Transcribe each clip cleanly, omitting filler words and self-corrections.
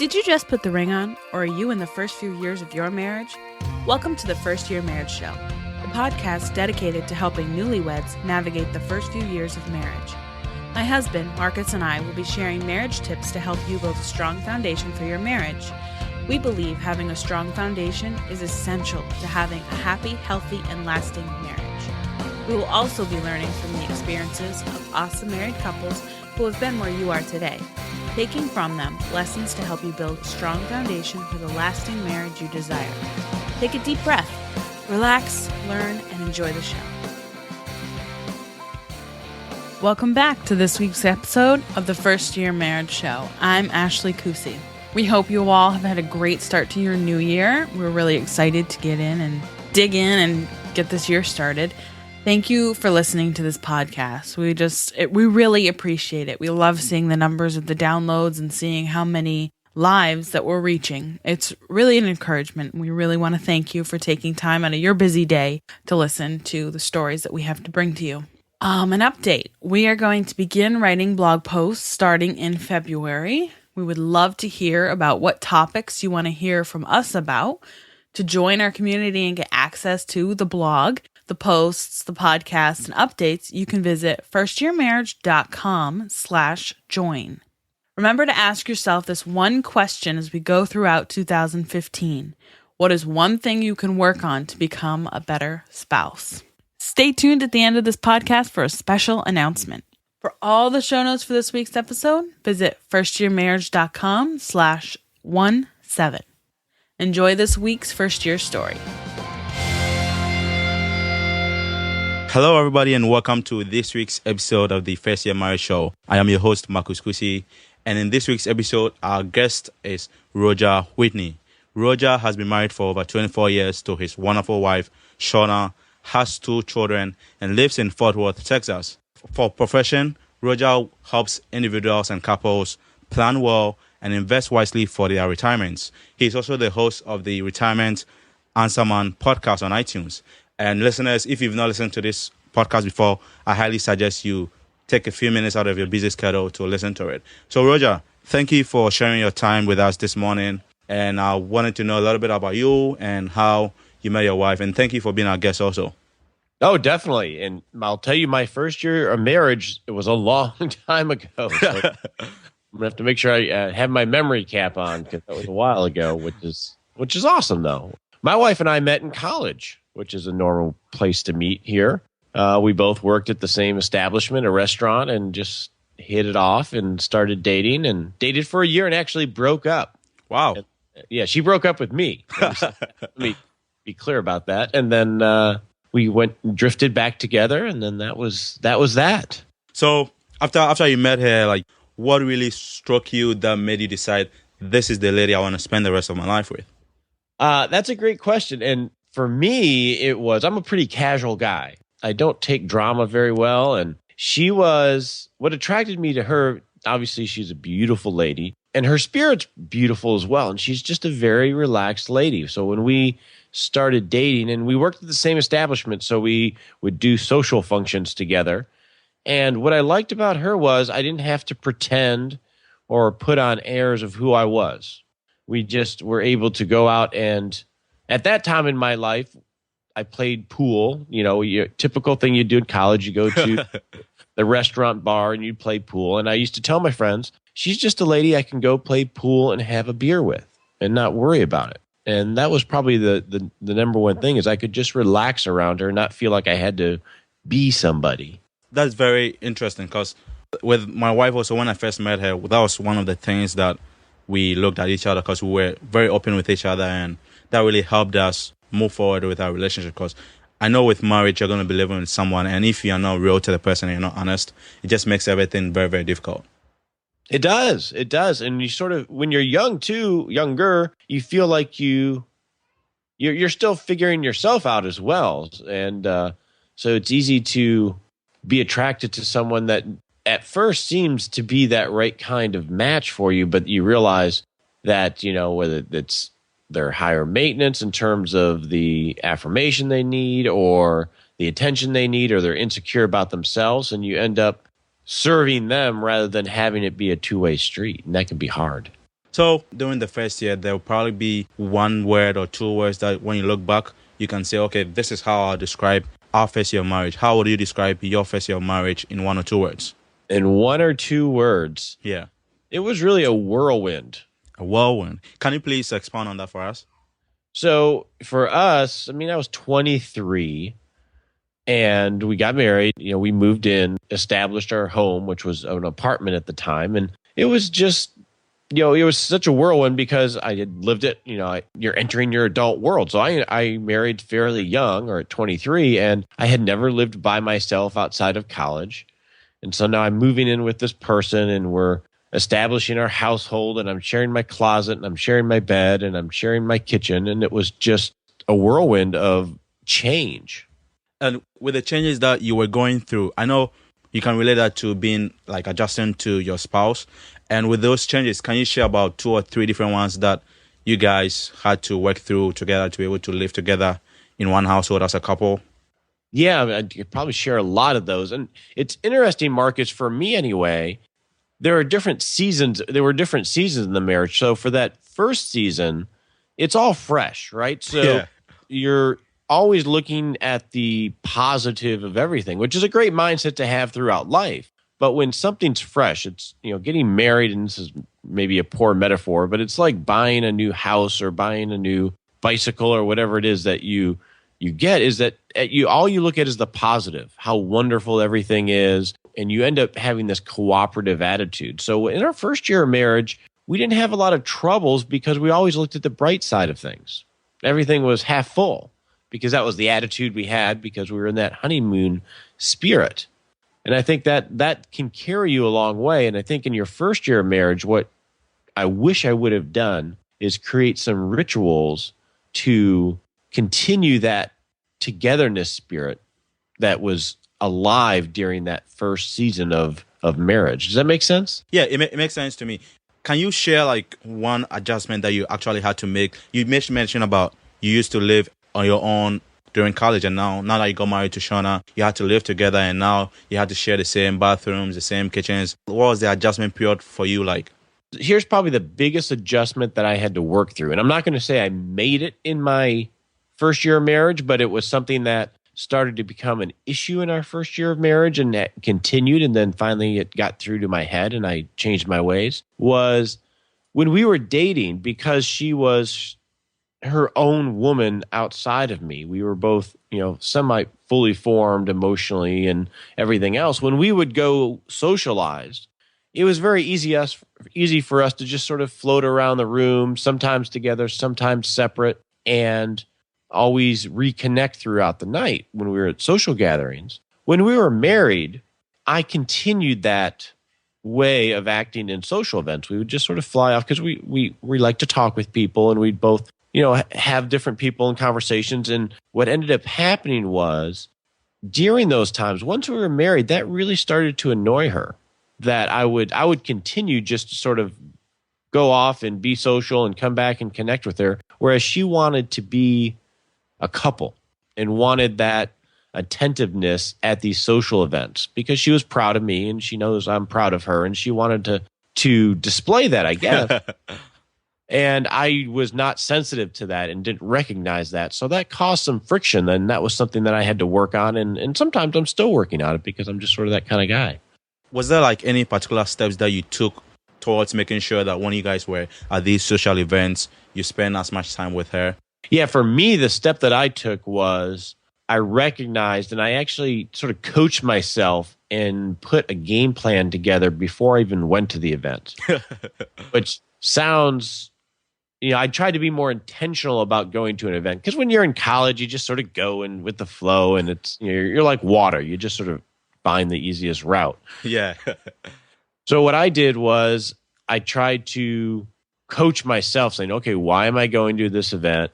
Did you just put the ring on, or are you in the first few years of your marriage? Welcome to the First Year Marriage Show, a podcast dedicated to helping newlyweds navigate the first few years of marriage. My husband, Marcus, and I will be sharing marriage tips to help you build a strong foundation for your marriage. We believe having a strong foundation is essential to having a happy, healthy, and lasting marriage. We will also be learning from the experiences of awesome married couples who have been where you are today, taking from them lessons to help you build a strong foundation for the lasting marriage you desire. Take a deep breath, relax, learn, and enjoy the show. Welcome back to this week's episode of the First Year Marriage Show. I'm Ashley Kusi. We hope you all have had a great start to your new year. We're really excited to get in and dig in and get this year started. Thank you for listening to this podcast. We really appreciate it. We love seeing the numbers of the downloads and seeing how many lives that we're reaching. It's really an encouragement. We really want to thank you for taking time out of your busy day to listen to the stories that we have to bring to you. An update. We are going to begin writing blog posts starting in February. We would love to hear about what topics you want to hear from us about. To join our community and get access to the blog, the posts, the podcasts, and updates, you can visit firstyearmarriage.com/join. Remember to ask yourself this one question as we go throughout 2015. What is one thing you can work on to become a better spouse? Stay tuned at the end of this podcast for a special announcement. For all the show notes for this week's episode, visit firstyearmarriage.com/17. Enjoy this week's first year story. Hello, everybody, and welcome to this week's episode of the First Year Marriage Show. I am your host, Marcus Kusi, and in this week's episode, our guest is Roger Whitney. Roger has been married for over 24 years to his wonderful wife, Shauna, has 2 children, and lives in Fort Worth, Texas. For profession, Roger helps individuals and couples plan well and invest wisely for their retirements. He's also the host of the Retirement Answer Man podcast on iTunes. And listeners, if you've not listened to this podcast before, I highly suggest you take a few minutes out of your busy schedule to listen to it. So, Roger, thank you for sharing your time with us this morning. And I wanted to know a little bit about you and how you met your wife. And thank you for being our guest also. Oh, definitely. And I'll tell you, my first year of marriage, it was a long time ago. So I'm going to have to make sure I have my memory cap on because that was a while ago, which is awesome, though. My wife and I met in college, which is a normal place to meet here. We both worked at the same establishment, a restaurant, and just hit it off and started dating and dated for a year and actually broke up. Wow. And, yeah, she broke up with me. Let me be clear about that. And then we went and drifted back together, and then that was that. So after you met her, like, what really struck you that made you decide this is the lady I want to spend the rest of my life with? That's a great question. And for me, I'm a pretty casual guy. I don't take drama very well. And what attracted me to her, obviously she's a beautiful lady and her spirit's beautiful as well. And she's just a very relaxed lady. So when we started dating and we worked at the same establishment, so we would do social functions together. And what I liked about her was I didn't have to pretend or put on airs of who I was. We just were able to go out and at that time in my life, I played pool. You know, your typical thing you do in college, you go to the restaurant bar and you play pool. And I used to tell my friends, she's just a lady I can go play pool and have a beer with and not worry about it. And that was probably the number one thing is I could just relax around her and not feel like I had to be somebody. That's very interesting because with my wife also, when I first met her, that was one of the things that we looked at each other because we were very open with each other, and that really helped us move forward with our relationship. Because I know with marriage, you're going to be living with someone, and if you're not real to the person and you're not honest, it just makes everything very, very difficult. It does. And you sort of, when you're younger, you feel like you're still figuring yourself out as well. And so it's easy to be attracted to someone that at first seems to be that right kind of match for you, but you realize that, you know, whether it's their higher maintenance in terms of the affirmation they need or the attention they need, or they're insecure about themselves, and you end up serving them rather than having it be a two-way street, and that can be hard. So during the first year, there will probably be one word or two words that when you look back, you can say, okay, this is how I'll describe our first year of marriage. How would you describe your first year of marriage in one or two words? In one or two words, Yeah. it was really a whirlwind. A whirlwind. Can you please expound on that for us? So for us, I was 23 and we got married. We moved in, established our home, which was an apartment at the time. And it was just, it was such a whirlwind because I had lived it. You're entering your adult world. So I married fairly young, or at 23, and I had never lived by myself outside of college. And so now I'm moving in with this person and we're establishing our household, and I'm sharing my closet, and I'm sharing my bed, and I'm sharing my kitchen. And it was just a whirlwind of change. And with the changes that you were going through, I know you can relate that to being like adjusting to your spouse. And with those changes, can you share about two or three different ones that you guys had to work through together to be able to live together in one household as a couple? Yeah, I could probably share a lot of those. And it's interesting, Marcus, for me anyway. There were different seasons in the marriage. So for that first season, it's all fresh, right? So You're always looking at the positive of everything, which is a great mindset to have throughout life. But when something's fresh, it's, getting married, and this is maybe a poor metaphor, but it's like buying a new house or buying a new bicycle or whatever it is that you get, is that all you look at is the positive, how wonderful everything is. And you end up having this cooperative attitude. So in our first year of marriage, we didn't have a lot of troubles because we always looked at the bright side of things. Everything was half full because that was the attitude we had because we were in that honeymoon spirit. And I think that can carry you a long way. And I think in your first year of marriage, what I wish I would have done is create some rituals to continue that togetherness spirit that was alive during that first season of marriage. Does that make sense? Yeah, it makes sense to me. Can you share like one adjustment that you actually had to make? You mentioned about you used to live on your own during college, and now that you got married to Shauna, you had to live together, and now you had to share the same bathrooms, the same kitchens. What was the adjustment period for you like? Here's probably the biggest adjustment that I had to work through. And I'm not going to say I made it in my first year of marriage, but it was something that started to become an issue in our first year of marriage, and that continued, and then finally it got through to my head and I changed my ways, was when we were dating, because she was her own woman outside of me. We were both, semi fully formed emotionally and everything else. When we would go socialize, it was very easy for us to just sort of float around the room, sometimes together, sometimes separate, and always reconnect throughout the night when we were at social gatherings. When we were married, I continued that way of acting in social events. We would just sort of fly off because we like to talk with people, and we'd both, have different people in conversations. And what ended up happening was during those times, once we were married, that really started to annoy her, that I would continue just to sort of go off and be social and come back and connect with her, whereas she wanted to be a couple and wanted that attentiveness at these social events because she was proud of me and she knows I'm proud of her, and she wanted to display that, I guess. And I was not sensitive to that and didn't recognize that. So that caused some friction. And that was something that I had to work on. And sometimes I'm still working on it because I'm just sort of that kind of guy. Was there like any particular steps that you took towards making sure that when you guys were at these social events, you spend as much time with her? Yeah, for me, the step that I took was I recognized, and I actually sort of coached myself and put a game plan together before I even went to the event, which sounds, I tried to be more intentional about going to an event, because when you're in college, you just sort of go and with the flow, and it's, you're like water. You just sort of find the easiest route. Yeah. So what I did was I tried to coach myself, saying, okay, why am I going to this event?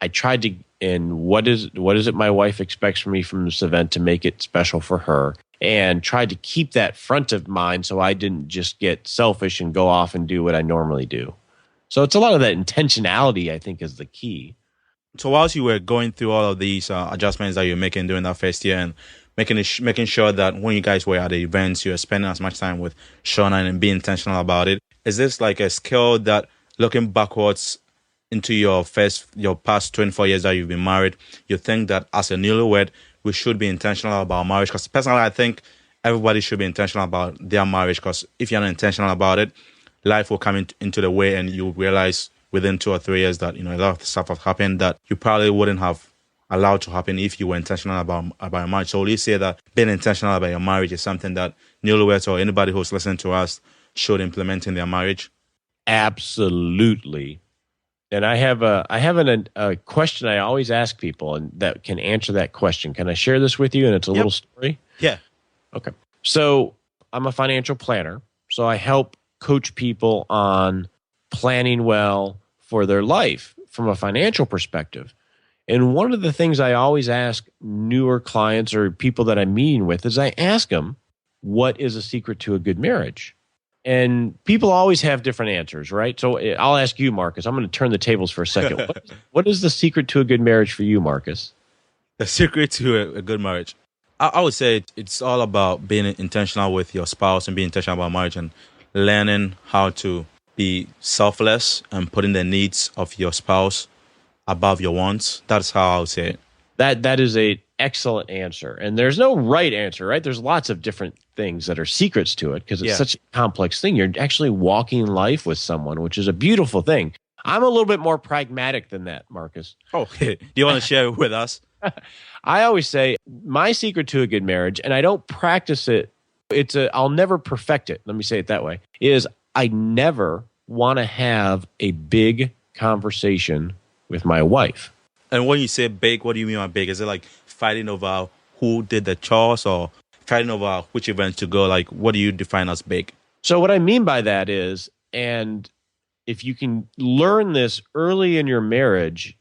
I tried to, and what is it my wife expects from me from this event to make it special for her, and tried to keep that front of mind so I didn't just get selfish and go off and do what I normally do. So it's a lot of that intentionality, I think, is the key. So whilst you were going through all of these adjustments that you're making during that first year, and making sure that when you guys were at the events, you're spending as much time with Shauna and being intentional about it, is this like a skill that looking backwards into your past 24 years that you've been married, you think that as a newlywed, we should be intentional about marriage? Because personally, I think everybody should be intentional about their marriage, because if you're not intentional about it, life will come into the way, and you realize within 2 or 3 years that, a lot of stuff has happened that you probably wouldn't have allowed to happen if you were intentional about your marriage. So will you say that being intentional about your marriage is something that newlyweds or anybody who's listening to us should implement in their marriage? Absolutely. And I have a question I always ask people, and that can answer that question. Can I share this with you? And it's a little story. Yeah. Okay. So I'm a financial planner. So I help coach people on planning well for their life from a financial perspective. And one of the things I always ask newer clients or people that I'm meeting with is I ask them, what is a secret to a good marriage? And people always have different answers, right? So I'll ask you, Marcus. I'm going to turn the tables for a second. What is the secret to a good marriage for you, Marcus? The secret to a good marriage, I would say it's all about being intentional with your spouse and being intentional about marriage, and learning how to be selfless and putting the needs of your spouse above your wants. That's how I would say it. That is an excellent answer. And there's no right answer, right? There's lots of different things that are secrets to it because it's such a complex thing. You're actually walking life with someone, which is a beautiful thing. I'm a little bit more pragmatic than that, Marcus. Oh, do you want to share it with us? I always say my secret to a good marriage, and I don't practice it. I'll never perfect it. Let me say it that way, is I never want to have a big conversation with my wife. And when you say big, what do you mean by big? Is it like fighting over who did the chores, or fighting over which event to go? Like, what do you define as big? So what I mean by that is, and if you can learn this early in your marriage,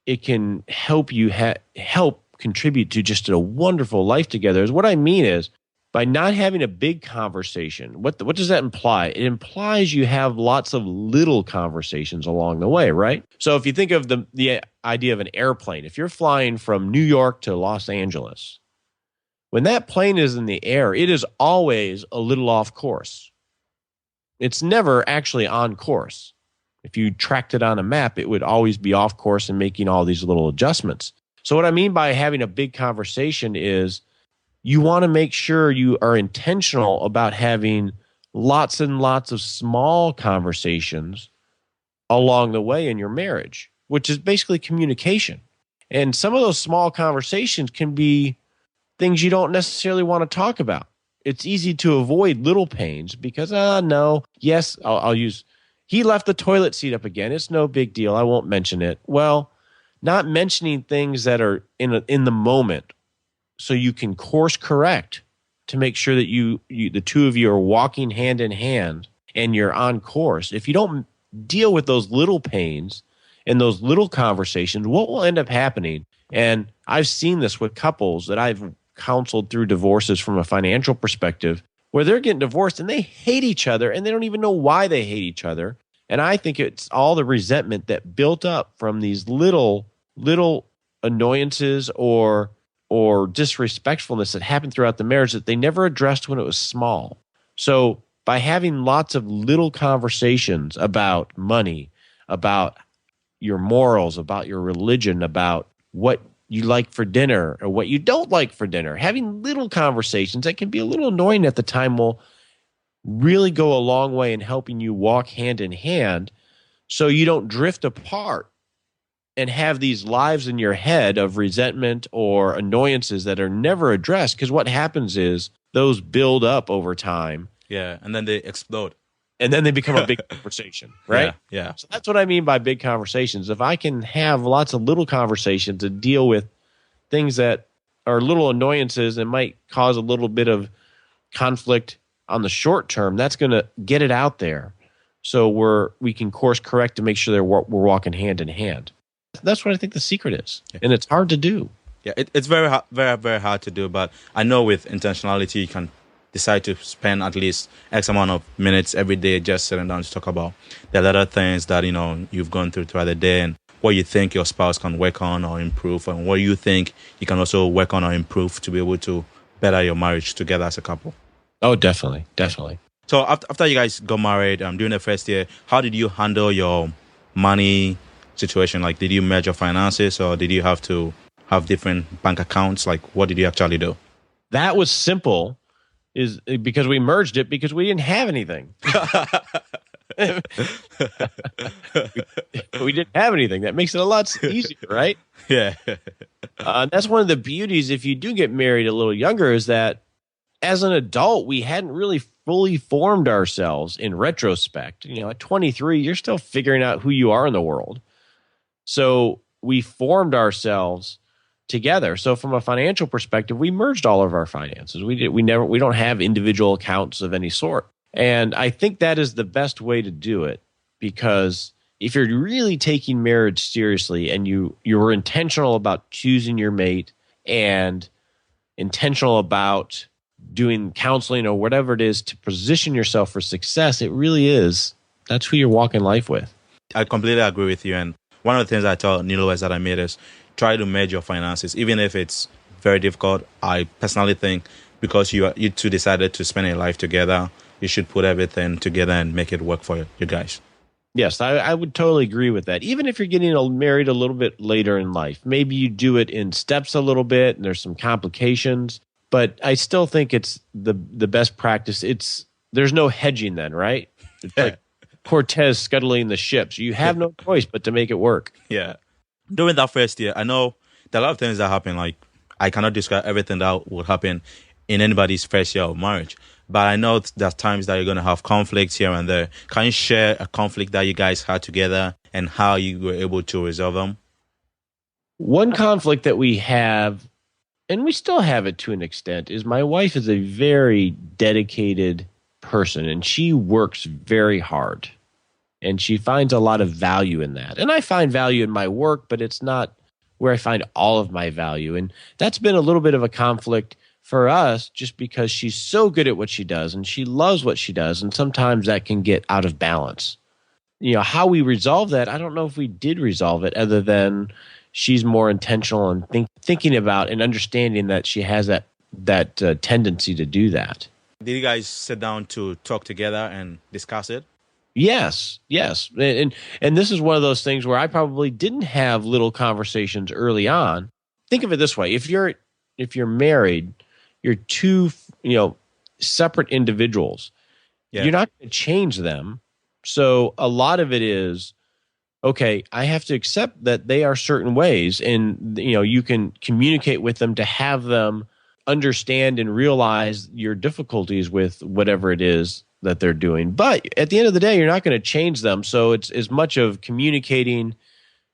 it can help you help contribute to just a wonderful life together. Is what I mean is, by not having a big conversation, what does that imply? It implies you have lots of little conversations along the way, right? So if you think of the idea of an airplane, if you're flying from New York to Los Angeles, when that plane is in the air, it is always a little off course. It's never actually on course. If you tracked it on a map, it would always be off course and making all these little adjustments. So what I mean by having a big conversation is you want to make sure you are intentional about having lots and lots of small conversations along the way in your marriage, which is basically communication. And some of those small conversations can be things you don't necessarily want to talk about. It's easy to avoid little pains because, no, yes, I'll use, he left the toilet seat up again. It's no big deal. I won't mention it. Well, not mentioning things that are in the moment so you can course correct to make sure that you the two of you are walking hand in hand and you're on course. If you don't deal with those little pains and those little conversations, what will end up happening? And I've seen this with couples that I've counseled through divorces from a financial perspective, where they're getting divorced and they hate each other and they don't even know why they hate each other. And I think it's all the resentment that built up from these little annoyances or disrespectfulness that happened throughout the marriage that they never addressed when it was small. So by having lots of little conversations about money, about your morals, about your religion, about what you like for dinner or what you don't like for dinner, having little conversations that can be a little annoying at the time will really go a long way in helping you walk hand in hand so you don't drift apart and have these lives in your head of resentment or annoyances that are never addressed. Because what happens is those build up over time. Yeah, and then they explode. And then they become a big conversation, right? Yeah. So that's what I mean by big conversations. If I can have lots of little conversations to deal with things that are little annoyances and might cause a little bit of conflict on the short term, that's going to get it out there so we can course correct to make sure that we're walking hand in hand. That's what I think the secret is. Yeah. And it's hard to do. Yeah, it's very hard, very, very hard to do. But I know with intentionality, you can decide to spend at least X amount of minutes every day just sitting down to talk about the little things that, you've gone throughout the day and what you think your spouse can work on or improve, and what you think you can also work on or improve to be able to better your marriage together as a couple. Oh, definitely. Definitely. So after you guys got married, during the first year, how did you handle your money situation? Like, did you merge your finances, or did you have to have different bank accounts? Like, what did you actually do? That was simple, is because we merged it because we didn't have anything. We didn't have anything. That makes it a lot easier, right? Yeah. That's one of the beauties if you do get married a little younger, is that as an adult, we hadn't really fully formed ourselves in retrospect. At 23, you're still figuring out who you are in the world. So we formed ourselves together. So from a financial perspective, we merged all of our finances. We don't have individual accounts of any sort. And I think that is the best way to do it, because if you're really taking marriage seriously and you were intentional about choosing your mate and intentional about doing counseling or whatever it is to position yourself for success, it really is. That's who you're walking life with. I completely agree with you. And one of the things I tell newlyweds that I made is try to merge your finances, even if it's very difficult. I personally think because you two decided to spend a life together, you should put everything together and make it work for you guys. Yes, I would totally agree with that. Even if you're getting married a little bit later in life, maybe you do it in steps a little bit and there's some complications, but I still think it's the best practice. There's no hedging then, right? It's like Cortez scuttling the ships. You have no choice but to make it work. Yeah. During that first year, I know there are a lot of things that happen. Like, I cannot describe everything that would happen in anybody's first year of marriage. But I know there's times that you're going to have conflicts here and there. Can you share a conflict that you guys had together and how you were able to resolve them? One conflict that we have, and we still have it to an extent, is my wife is a very dedicated person, and she works very hard. And she finds a lot of value in that. And I find value in my work, but it's not where I find all of my value. And that's been a little bit of a conflict for us, just because she's so good at what she does and she loves what she does. And sometimes that can get out of balance. How we resolve that, I don't know if we did resolve it, other than she's more intentional and thinking about and understanding that she has that tendency to do that. Did you guys sit down to talk together and discuss it? Yes. And this is one of those things where I probably didn't have little conversations early on. Think of it this way. If you're married, you're two, separate individuals. Yeah. You're not going to change them. So a lot of it is, okay, I have to accept that they are certain ways, and you can communicate with them to have them understand and realize your difficulties with whatever it is that they're doing. But at the end of the day, you're not going to change them. So it's as much of communicating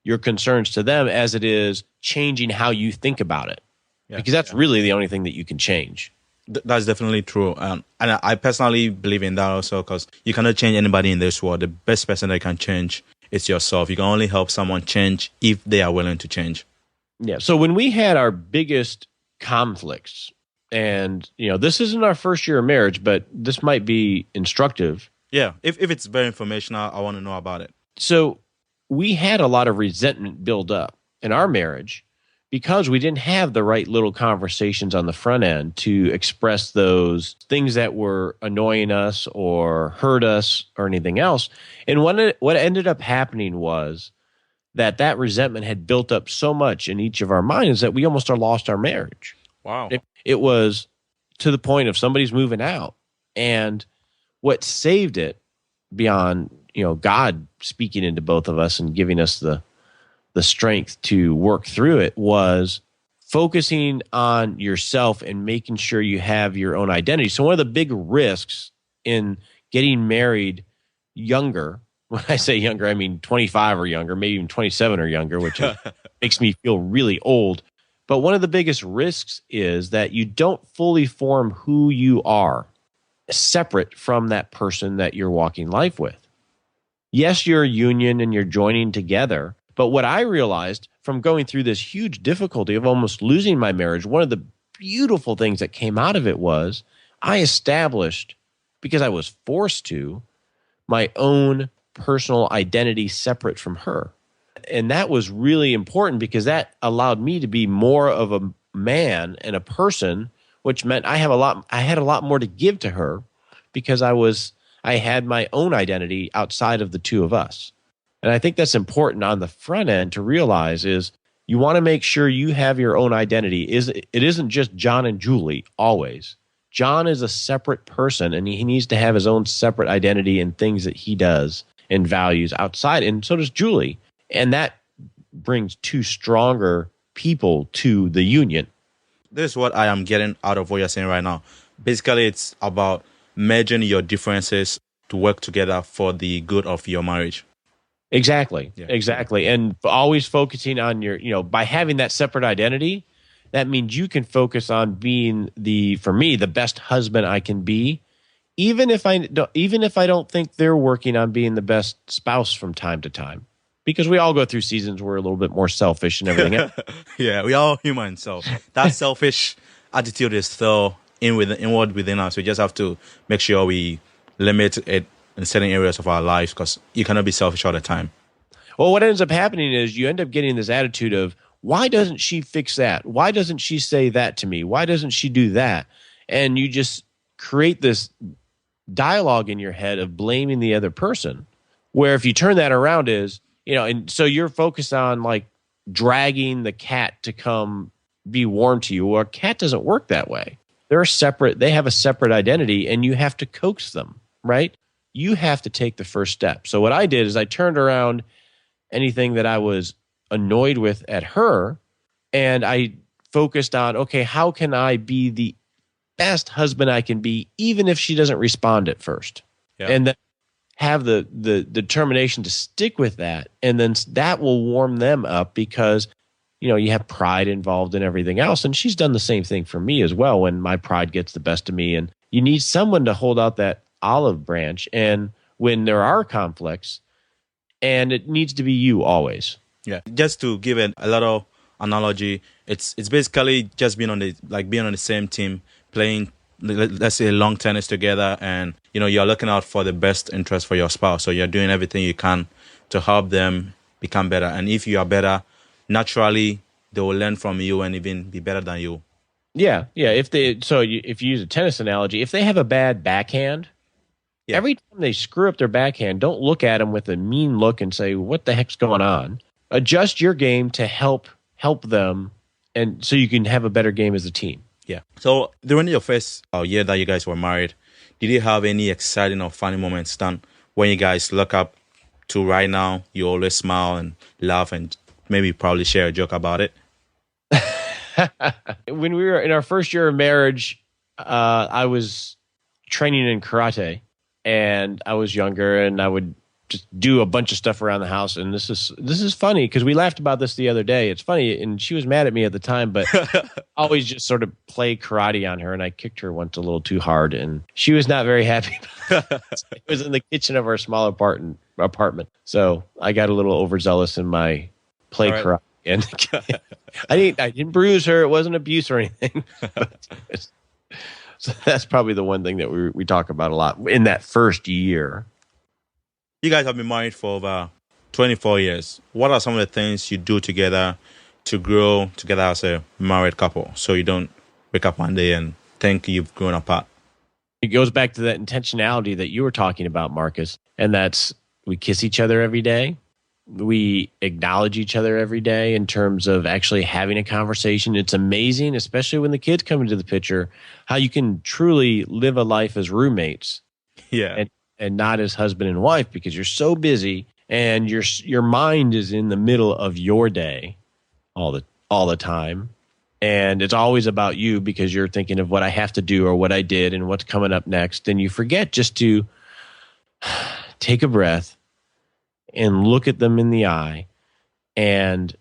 your concerns to them as it is changing how you think about it. Yeah, because that's really the only thing that you can change. That's definitely true. And I personally believe in that also, because you cannot change anybody in this world. The best person that can change is yourself. You can only help someone change if they are willing to change. Yeah. So when we had our biggest conflicts, and this isn't our first year of marriage, but this might be instructive. Yeah. If it's very informational, I want to know about it. So we had a lot of resentment build up in our marriage because we didn't have the right little conversations on the front end to express those things that were annoying us or hurt us or anything else. And what ended up happening was that resentment had built up so much in each of our minds that we almost lost our marriage. Wow. It was to the point of somebody's moving out. And what saved it, beyond God speaking into both of us and giving us the strength to work through it, was focusing on yourself and making sure you have your own identity. So one of the big risks in getting married younger, when I say younger, I mean 25 or younger, maybe even 27 or younger, which makes me feel really old. But one of the biggest risks is that you don't fully form who you are separate from that person that you're walking life with. Yes, you're a union and you're joining together. But what I realized from going through this huge difficulty of almost losing my marriage, one of the beautiful things that came out of it was I established, because I was forced to, my own personal identity separate from her. And that was really important because that allowed me to be more of a man and a person, which meant I had a lot more to give to her because I had my own identity outside of the two of us. And I think that's important on the front end to realize is you want to make sure you have your own identity. It isn't just John and Julie always. John is a separate person, and he needs to have his own separate identity and things that he does and values outside. And so does Julie. And that brings two stronger people to the union. This is what I am getting out of what you're saying right now. Basically, it's about merging your differences to work together for the good of your marriage. Exactly. Yeah. Exactly. And always focusing on by having that separate identity, that means you can focus on being for me, the best husband I can be, even if I don't think they're working on being the best spouse from time to time, because we all go through seasons where we're a little bit more selfish and everything else. Yeah, we all human. So that selfish attitude is still inward within us. We just have to make sure we limit it in certain areas of our lives, because you cannot be selfish all the time. Well, what ends up happening is you end up getting this attitude of, why doesn't she fix that? Why doesn't she say that to me? Why doesn't she do that? And you just create this dialogue in your head of blaming the other person, where if you turn that around is, and so you're focused on like dragging the cat to come be warm to you. Well, a cat doesn't work that way. They have a separate identity, and you have to coax them, right? You have to take the first step. So what I did is I turned around anything that I was annoyed with at her, and I focused on, okay, how can I be the best husband I can be, even if she doesn't respond at first? Yeah. And then have the determination to stick with that, and then that will warm them up, because you have pride involved in everything else, and she's done the same thing for me as well when my pride gets the best of me. And you need someone to hold out that olive branch, and when there are conflicts, and it needs to be you always. Yeah, just to give a little analogy, it's basically just being on the same team, playing, let's say, long tennis together, and you're looking out for the best interest for your spouse. So you're doing everything you can to help them become better. And if you are better, naturally they will learn from you and even be better than you. Yeah. If you use a tennis analogy, if they have a bad backhand, every time they screw up their backhand, don't look at them with a mean look and say, "What the heck's going on?" Adjust your game to help them, and so you can have a better game as a team. Yeah. So during your first year that you guys were married, did you have any exciting or funny moments done when you guys look up to right now? You always smile and laugh and maybe probably share a joke about it. When we were in our first year of marriage, I was training in karate, and I was younger, and I would just do a bunch of stuff around the house. And this is funny because we laughed about this the other day. It's funny, and she was mad at me at the time, but I always just sort of play karate on her, and I kicked her once a little too hard, and she was not very happy. It was in the kitchen of our small apartment, so I got a little overzealous in my play karate. And I didn't bruise her. It wasn't abuse or anything. So that's probably the one thing that we talk about a lot in that first year. You guys have been married for over 24 years. What are some of the things you do together to grow together as a married couple, so you don't wake up one day and think you've grown apart? It goes back to that intentionality that you were talking about, Marcus, and that's we kiss each other every day. We acknowledge each other every day in terms of actually having a conversation. It's amazing, especially when the kids come into the picture, how you can truly live a life as roommates. Yeah. And not as husband and wife, because you're so busy and your mind is in the middle of your day all the time. And it's always about you, because you're thinking of what I have to do or what I did and what's coming up next. And you forget just to take a breath and look at them in the eye and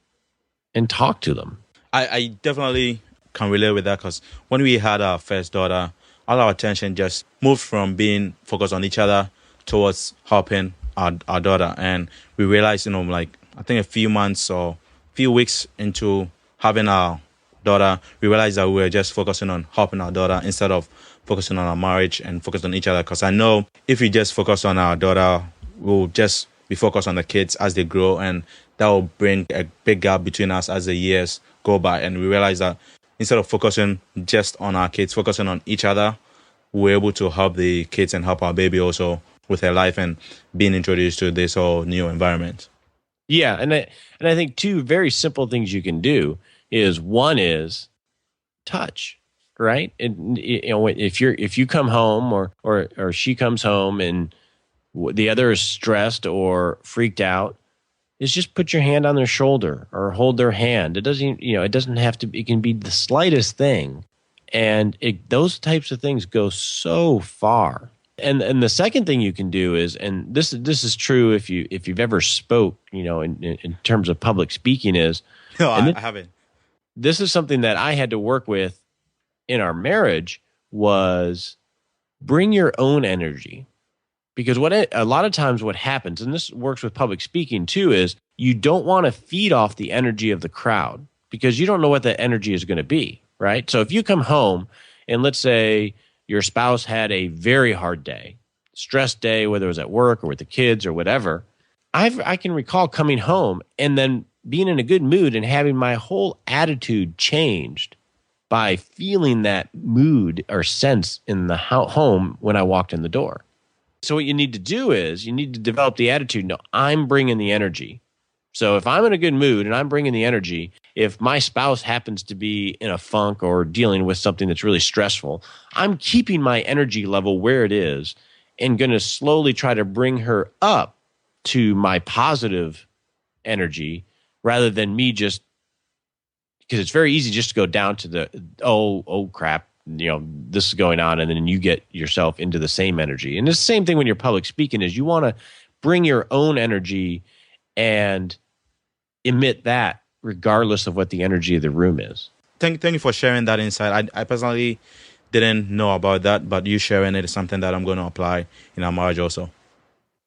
talk to them. I definitely can relate with that, because when we had our first daughter, all our attention just moved from being focused on each other towards helping our daughter. And we realized, I think a few months or few weeks into having our daughter, we realized that we were just focusing on helping our daughter instead of focusing on our marriage and focused on each other. Because I know if we just focus on our daughter, we'll just be focused on the kids as they grow, and that will bring a big gap between us as the years go by. And we realized that instead of focusing just on our kids, focusing on each other, we're able to help the kids and help our baby also with her life and being introduced to this whole new environment. Yeah, and I think two very simple things you can do is one is touch, right? And if you come home or she comes home and the other is stressed or freaked out, is just put your hand on their shoulder or hold their hand. It doesn't have to. It can be the slightest thing, and those types of things go so far. And the second thing you can do is, and this is true if you've ever spoke, in terms of public speaking is. No, I haven't. This is something that I had to work with in our marriage was bring your own energy. Because a lot of times what happens, and this works with public speaking too, is you don't want to feed off the energy of the crowd because you don't know what that energy is going to be, right? So if you come home and let's say your spouse had a very hard day, stressed day, whether it was at work or with the kids or whatever, I can recall coming home and then being in a good mood and having my whole attitude changed by feeling that mood or sense in the home when I walked in the door. So what you need to do is you need to develop the attitude. No, I'm bringing the energy. So if I'm in a good mood and I'm bringing the energy, if my spouse happens to be in a funk or dealing with something that's really stressful, I'm keeping my energy level where it is and going to slowly try to bring her up to my positive energy rather than me just, because it's very easy just to go down to the, oh crap, this is going on, and then you get yourself into the same energy. And it's the same thing when you're public speaking is you want to bring your own energy and emit that regardless of what the energy of the room is. Thank you for sharing that insight. I personally didn't know about that, but you sharing it is something that I'm going to apply in our marriage also.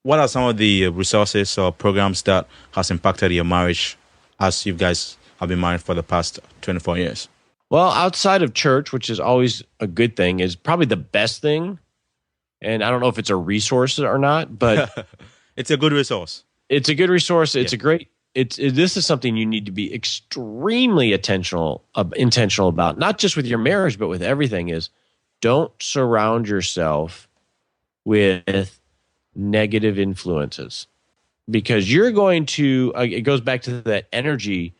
What are some of the resources or programs that has impacted your marriage as you guys have been married for the past 24 years? Well, outside of church, which is always a good thing, is probably the best thing. And I don't know if it's a resource or not, but it's a good resource. It's a good resource. It's Yeah. a great. This is something you need to be extremely intentional about, not just with your marriage, but with everything. Is don't surround yourself with negative influences because you're going to. It goes back to that energy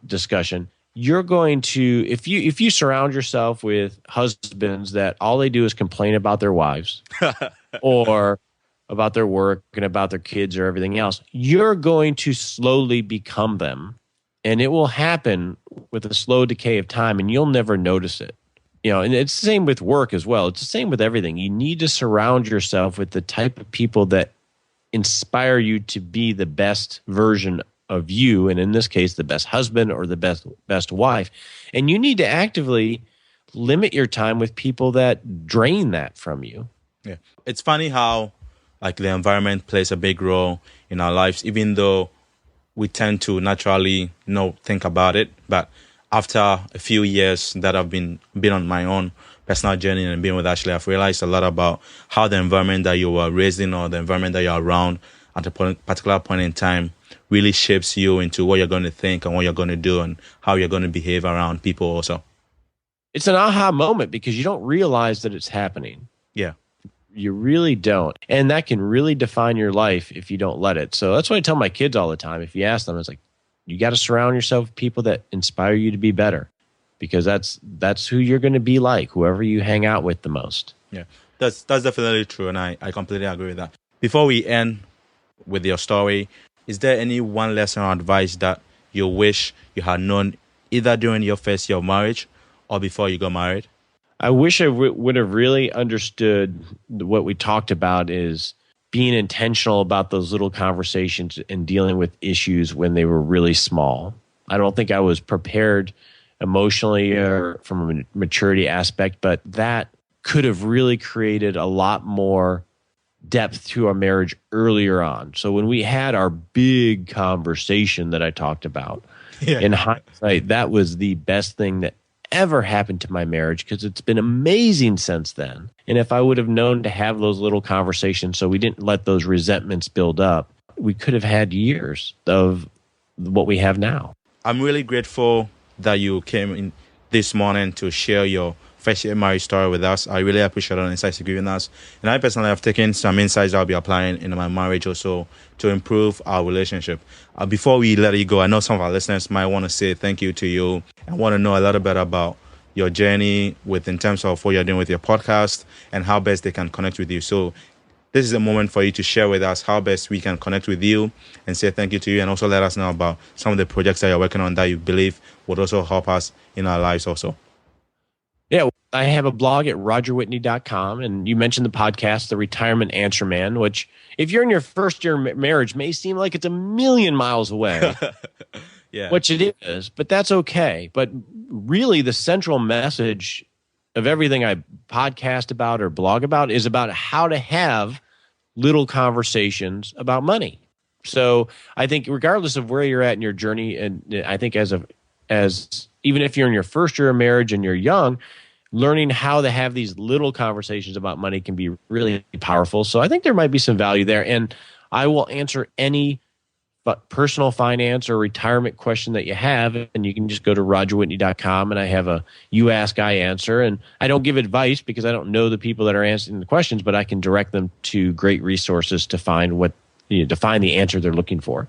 discussion. You're going to if you surround yourself with husbands that all they do is complain about their wives or about their work and about their kids or everything else, you're going to slowly become them, and it will happen with a slow decay of time, and you'll never notice it. And it's the same with work as well. It's the same with everything. You need to surround yourself with the type of people that inspire you to be the best version of you, and in this case, the best husband or the best wife. And you need to actively limit your time with people that drain that from you. Yeah, it's funny how like the environment plays a big role in our lives, even though we tend to naturally not think about it. But after a few years that I've been on my own personal journey and being with Ashley, I've realized a lot about how the environment that you were raised in or the environment that you're around at a particular point in time really shapes you into what you're going to think and what you're going to do and how you're going to behave around people also. It's an aha moment because you don't realize that it's happening. Yeah. You really don't. And that can really define your life if you don't let it. So that's what I tell my kids all the time. If you ask them, it's like, you got to surround yourself with people that inspire you to be better because that's who you're going to be like, whoever you hang out with the most. Yeah, that's definitely true. And I completely agree with that. Before we end with your story, is there any one lesson or advice that you wish you had known either during your first year of marriage or before you got married? I wish I would have really understood what we talked about is being intentional about those little conversations and dealing with issues when they were really small. I don't think I was prepared emotionally or from a maturity aspect, but that could have really created a lot more depth to our marriage earlier on. So when we had our big conversation that I talked about, in hindsight, that was the best thing that ever happened to my marriage because it's been amazing since then. And if I would have known to have those little conversations so we didn't let those resentments build up, we could have had years of what we have now. I'm really grateful that you came in this morning to share your first year marriage story with us. I really appreciate all the insights you've given us. And I personally have taken some insights I'll be applying in my marriage also to improve our relationship. Before we let you go, I know some of our listeners might want to say thank you to you and want to know a little bit about your journey in terms of what you're doing with your podcast and how best they can connect with you. So this is a moment for you to share with us how best we can connect with you and say thank you to you, and also let us know about some of the projects that you're working on that you believe would also help us in our lives also. Yeah, I have a blog at rogerwhitney.com, and you mentioned the podcast, The Retirement Answer Man, which if you're in your first year marriage may seem like it's a million miles away, yeah, which it is, but that's okay. But really the central message of everything I podcast about or blog about is about how to have little conversations about money. So I think regardless of where you're at in your journey, and I think as even if you're in your first year of marriage and you're young, learning how to have these little conversations about money can be really powerful. So I think there might be some value there. And I will answer any personal finance or retirement question that you have. And you can just go to rogerwhitney.com, and I have a You Ask, I Answer. And I don't give advice because I don't know the people that are answering the questions, but I can direct them to great resources to find the answer they're looking for.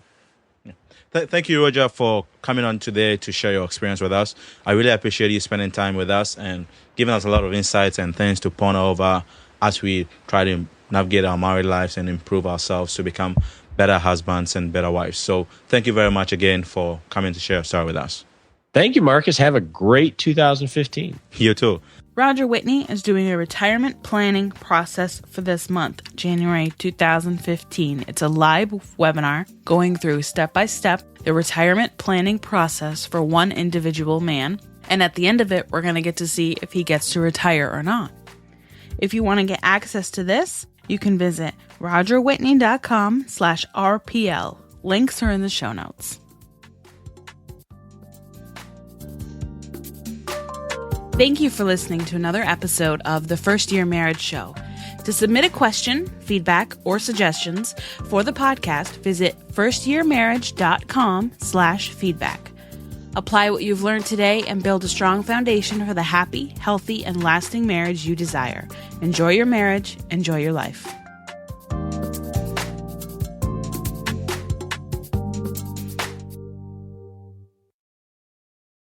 Thank you, Roger, for coming on today to share your experience with us. I really appreciate you spending time with us and giving us a lot of insights and things to ponder over as we try to navigate our married lives and improve ourselves to become better husbands and better wives. So thank you very much again for coming to share your story with us. Thank you, Marcus. Have a great 2015. You too. Roger Whitney is doing a retirement planning process for this month, January 2015. It's a live webinar going through step-by-step the retirement planning process for one individual man. And at the end of it, we're going to get to see if he gets to retire or not. If you want to get access to this, you can visit rogerwhitney.com/RPL. Links are in the show notes. Thank you for listening to another episode of the First Year Marriage Show. To submit a question, feedback, or suggestions for the podcast, visit firstyearmarriage.com/feedback. Apply what you've learned today and build a strong foundation for the happy, healthy, and lasting marriage you desire. Enjoy your marriage. Enjoy your life.